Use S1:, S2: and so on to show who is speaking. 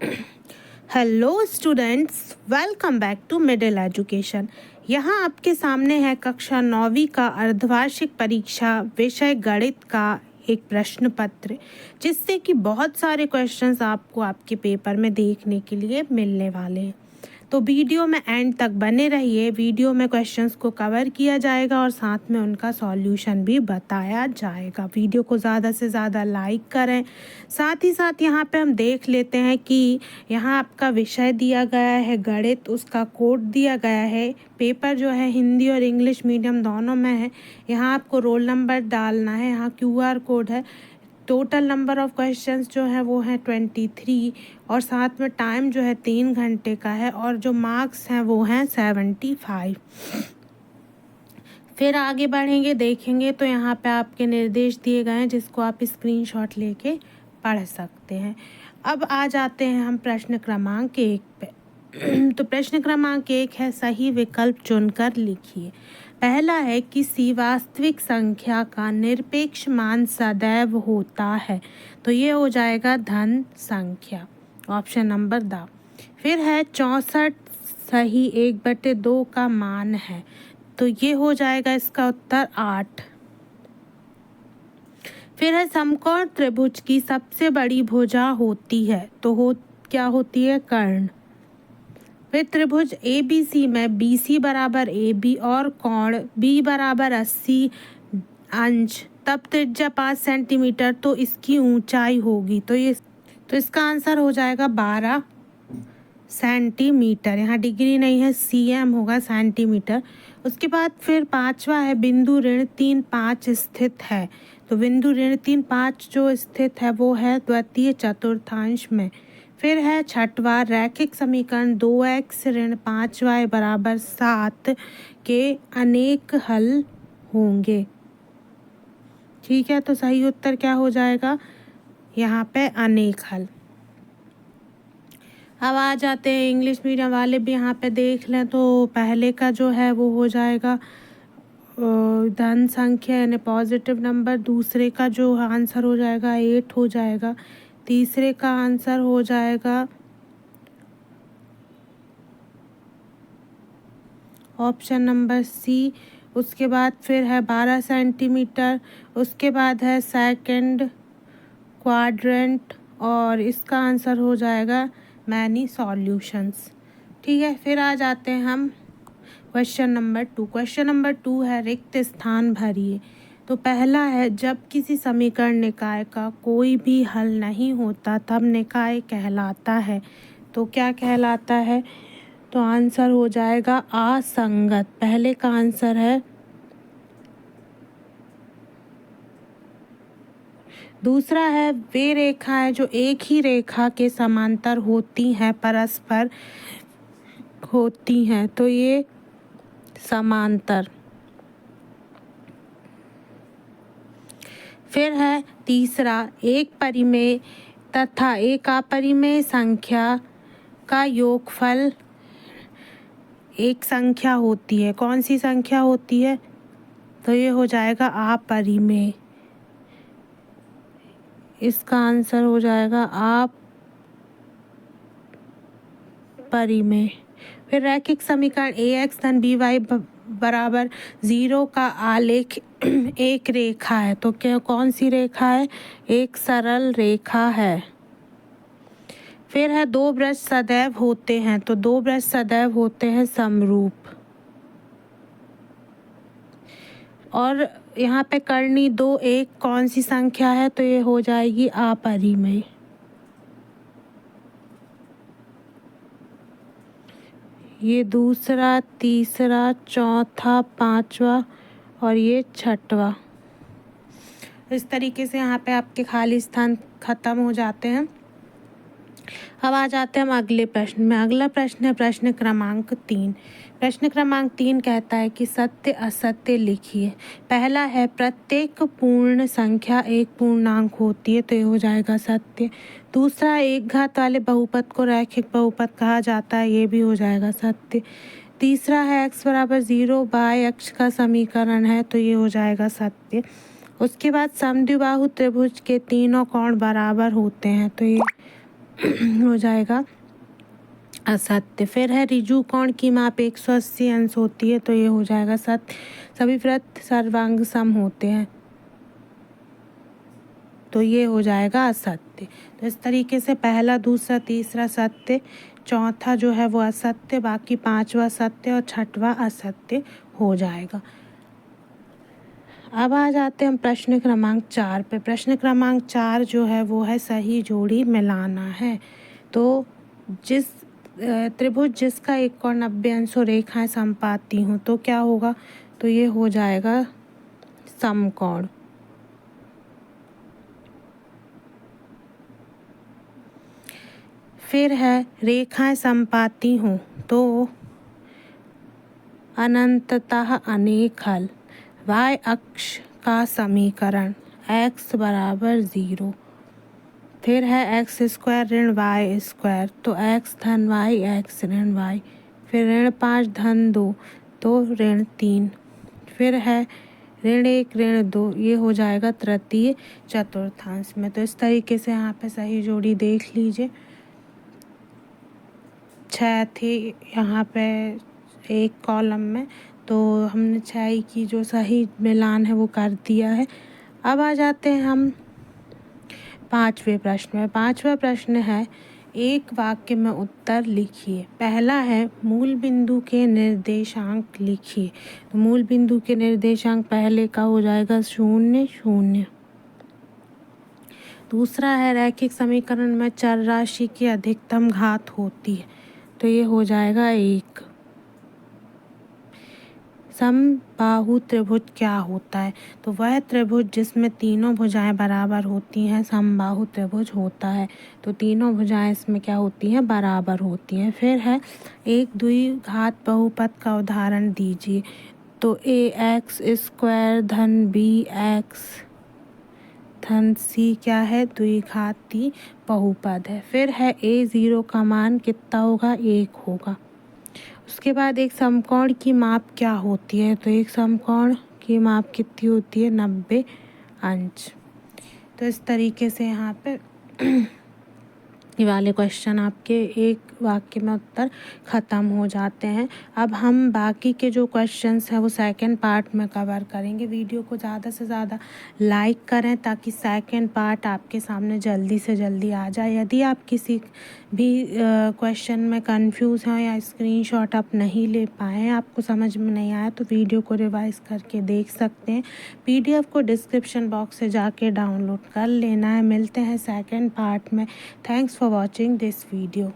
S1: Hello students, welcome back to middle education. यहाँ आपके सामने है कक्षा 9वीं का अर्धवार्षिक परीक्षा विषय गणित का एक प्रश्न पत्र, जिससे कि बहुत सारे क्वेश्चंस आपको आपके पेपर में देखने के लिए मिलने वाले हैं। तो वीडियो में एंड तक बने रहिए। वीडियो में क्वेश्चंस को कवर किया जाएगा और साथ में उनका सॉल्यूशन भी बताया जाएगा। वीडियो को ज़्यादा से ज़्यादा लाइक करें। साथ ही साथ यहाँ पे हम देख लेते हैं कि यहाँ आपका विषय दिया गया है गणित, उसका कोड दिया गया है। पेपर जो है हिंदी और इंग्लिश मीडियम दोनों में है। यहाँ आपको रोल नंबर डालना है, यहाँ QR कोड है। टोटल नंबर ऑफ क्वेश्चंस जो है वो है 23 और साथ में टाइम जो है 3 घंटे का है और जो मार्क्स हैं वो हैं 75। फिर आगे बढ़ेंगे, देखेंगे तो यहाँ पे आपके निर्देश दिए गए हैं जिसको आप स्क्रीनशॉट लेके पढ़ सकते हैं। अब आ जाते हैं हम प्रश्न क्रमांक 1 पे। तो प्रश्न क्रमांक 1 है, सही विकल्प चुनकर लिखिए। पहला है, किसी वास्तविक संख्या का निरपेक्ष मान सदैव होता है, तो ये हो जाएगा धन संख्या, ऑप्शन नंबर द। फिर है 64 सही 1/2 का मान है, तो ये हो जाएगा इसका उत्तर 8। फिर है समकोण त्रिभुज की सबसे बड़ी भुजा होती है, तो क्या होती है? कर्ण। फिर त्रिभुज ABC में BC बराबर AB और कोण B बराबर 80 अंश, तब त्रिज्या 5 सेंटीमीटर, तो इसकी ऊंचाई होगी, तो इसका आंसर हो जाएगा 12 सेंटीमीटर। यहाँ डिग्री नहीं है, cm होगा, सेंटीमीटर। उसके बाद फिर 5वां है, बिंदु ऋण 3, 5 स्थित है, तो बिंदु ऋण 3, 5 जो स्थित है वो है द्वितीय चतुर्थांश में। फिर है 6वां, रैखिक समीकरण 2x ऋण 5y बराबर 7 के अनेक हल होंगे। ठीक है, तो सही उत्तर क्या हो जाएगा यहाँ पे? अनेक हल। अब आ जाते हैं इंग्लिश मीडियम वाले भी यहाँ पे देख लें, तो पहले का जो है वो हो जाएगा धन संख्या यानी पॉजिटिव नंबर। दूसरे का जो आंसर हो जाएगा 8 हो जाएगा। तीसरे का आंसर हो जाएगा ऑप्शन नंबर C। उसके बाद फिर है 12 सेंटीमीटर। उसके बाद है सेकंड क्वाड्रेंट और इसका आंसर हो जाएगा मैनी सॉल्यूशंस। ठीक है, फिर आ जाते हैं हम क्वेश्चन नंबर 2। क्वेश्चन नंबर 2 है, रिक्त स्थान भरिए। तो पहला है, जब किसी समीकरण निकाय का कोई भी हल नहीं होता तब निकाय कहलाता है, तो क्या कहलाता है? तो आंसर हो जाएगा असंगत। पहले का आंसर है। दूसरा है, वे रेखाएं जो एक ही रेखा के समांतर होती हैं परस्पर होती हैं, तो ये समांतर। फिर है तीसरा, एक परिमेय तथा एक अपरिमेय संख्या का योगफल एक संख्या होती है। कौन सी संख्या होती है? तो ये हो जाएगा अपरिमेय। इसका आंसर हो जाएगा अपरिमेय। फिर रैखिक समीकरण AX धन BY बराबर 0 का आलेख एक रेखा है, तो क्या कौन सी रेखा है? एक सरल रेखा है। फिर है दो वृत्त सदैव होते हैं, तो दो वृत्त सदैव होते हैं समरूप। और यहाँ पे कर्णी 2 एक कौन सी संख्या है? तो ये हो जाएगी अपरिमेय। ये दूसरा, तीसरा, चौथा, पांचवा और ये छठवा। इस तरीके से यहाँ पे आपके खाली स्थान खत्म हो जाते हैं। अब आ जाते हैं हम अगले प्रश्न में। अगला प्रश्न है प्रश्न क्रमांक 3। प्रश्न क्रमांक 3 कहता है कि सत्य असत्य लिखिए। पहला है, प्रत्येक पूर्ण संख्या एक पूर्णांक होती है, तो ये हो जाएगा सत्य। दूसरा, एक घात वाले बहुपद को रैखिक बहुपद कहा जाता है, ये भी हो जाएगा सत्य। तीसरा है, x बराबर 0 बाय अक्ष का समीकरण है, तो ये हो जाएगा सत्य। उसके बाद समद्विबाहु त्रिभुज के तीनों कोण बराबर होते हैं, तो ये हो जाएगा असत्य। फिर है ऋजु कोण की माप 180 अंश होती है, तो ये हो जाएगा सत्य। सभी वृत्त सर्वांग सम होते हैं, तो ये हो जाएगा असत्य। तो इस तरीके से पहला, दूसरा, तीसरा सत्य, चौथा जो है वो असत्य, बाकी पांचवा सत्य और छठवां असत्य हो जाएगा। अब आ जाते हैं हम प्रश्न क्रमांक 4 पे। प्रश्न क्रमांक 4 जो है वो है सही जोड़ी मिलाना है। तो जिस त्रिभुज जिसका एक कोण 90 अंश और रेखाएं समपाती हों तो क्या होगा, तो ये हो जाएगा समकोण। फिर है रेखाएं समपाती हों तो अनंततः अनेक हल। y अक्ष का समीकरण x बराबर 0। फिर है एक्स स्क्वायर ऋण वाई स्क्वायर, तो x धन y x ऋण y। फिर ऋण 5 धन 2 तो ऋण 3। फिर है ऋण 1 ऋण 2, ये हो जाएगा तृतीय चतुर्थांश में। तो इस तरीके से यहाँ पे सही जोड़ी देख लीजिए। 6 थी यहाँ पे एक कॉलम में, तो हमने 6 की जो सही मिलान है वो कर दिया है। अब आ जाते हैं हम 5वें प्रश्न में। 5वां प्रश्न है एक वाक्य में उत्तर लिखिए। पहला है मूल बिंदु के निर्देशांक लिखिए। तो मूल बिंदु के निर्देशांक पहले का हो जाएगा 0 0। दूसरा है रैखिक समीकरण में चर राशि की अधिकतम घात होती है, तो ये हो जाएगा 1। समबाहु त्रिभुज क्या होता है, तो वह त्रिभुज जिसमें तीनों भुजाएं बराबर होती हैं समबाहु त्रिभुज होता है। तो तीनों भुजाएं इसमें क्या होती हैं, बराबर होती हैं। फिर है एक द्विघात बहुपद का उदाहरण दीजिए। तो ax स्क्वायर धन bx धन c क्या है, द्विघाती बहुपद है। फिर है a0 का मान कितना होगा, 1 होगा। उसके बाद एक समकोण की माप क्या होती है, तो एक समकोण की माप कितनी होती है, 90 अंश। तो इस तरीके से यहाँ पे ये वाले क्वेश्चन आपके एक वाक्य में उत्तर ख़त्म हो जाते हैं। अब हम बाकी के जो क्वेश्चंस हैं वो सेकंड पार्ट में कवर करेंगे। वीडियो को ज़्यादा से ज़्यादा लाइक करें ताकि सेकंड पार्ट आपके सामने जल्दी से जल्दी आ जाए। यदि आप किसी भी क्वेश्चन में कंफ्यूज हैं या स्क्रीनशॉट आप नहीं ले पाए, आपको समझ में नहीं आया, तो वीडियो को रिवाइज करके देख सकते हैं। PDF को डिस्क्रिप्शन बॉक्स से जाके डाउनलोड कर लेना है। मिलते हैं सेकंड पार्ट में। Thanks for watching this video.